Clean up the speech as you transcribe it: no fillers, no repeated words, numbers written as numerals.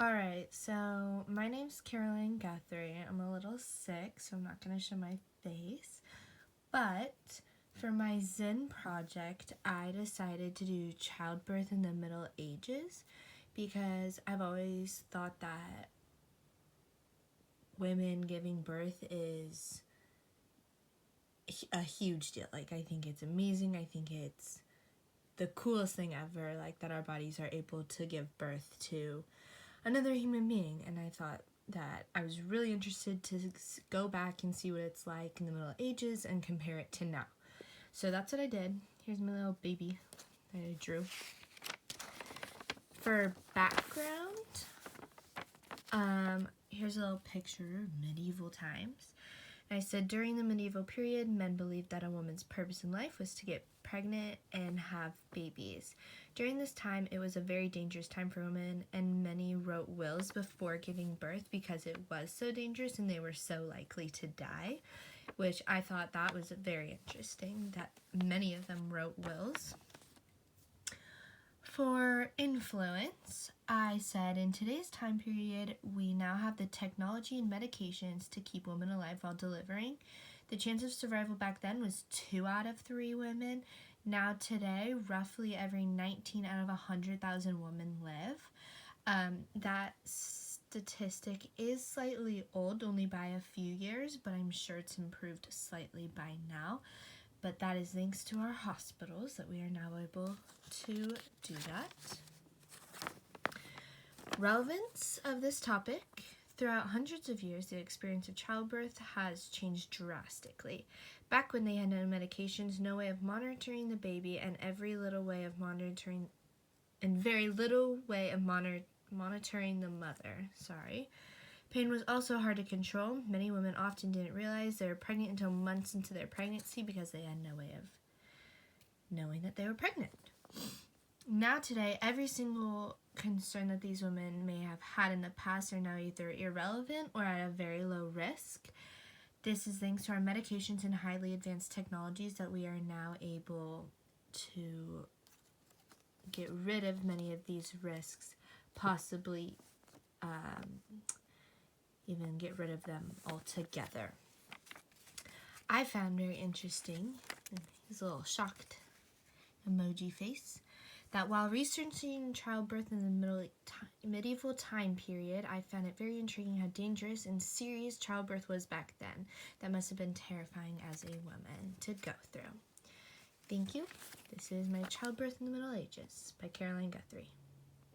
Alright, so my name's Caroline Guthrie. I'm a little sick, so I'm not going to show my face. But for my Zine project, I decided to do childbirth in the Middle Ages because I've always thought that women giving birth is a huge deal. Like, I think it's amazing. I think it's the coolest thing ever, like, that our bodies are able to give birth to another human being. And I thought that I was really interested to go back and see what it's like in the Middle Ages and compare it to now. So that's what I did. Here's my little baby that I drew. For background, here's a little picture of medieval times. I said during the medieval period, men believed that a woman's purpose in life was to get pregnant and have babies. During this time, it was a very dangerous time for women, and many wrote wills before giving birth because it was so dangerous and they were so likely to die, which I thought that was very interesting, that many of them wrote wills. For influence, I said in today's time period, we now have the technology and medications to keep women alive while delivering. The chance of survival back then was 2 out of 3 women. Now today, roughly every 19 out of 100,000 women live. That statistic is slightly old, only by a few years, but I'm sure it's improved slightly by now. But that is thanks to our hospitals that we are now able to do that. Relevance of this topic. Throughout hundreds of years, the experience of childbirth has changed drastically. Back when they had no medications, no way of monitoring the baby, and very little way of monitoring the mother. Pain was also hard to control. Many women often didn't realize they were pregnant until months into their pregnancy because they had no way of knowing that they were pregnant. Now today, every single concern that these women may have had in the past are now either irrelevant or at a very low risk. This is thanks to our medications and highly advanced technologies that we are now able to get rid of many of these risks, possibly even get rid of them altogether. I found very interesting, his little shocked emoji face, that while researching childbirth in the medieval time period, I found it very intriguing how dangerous and serious childbirth was back then. That must have been terrifying as a woman to go through. Thank you. This is my Childbirth in the Middle Ages by Caroline Guthrie.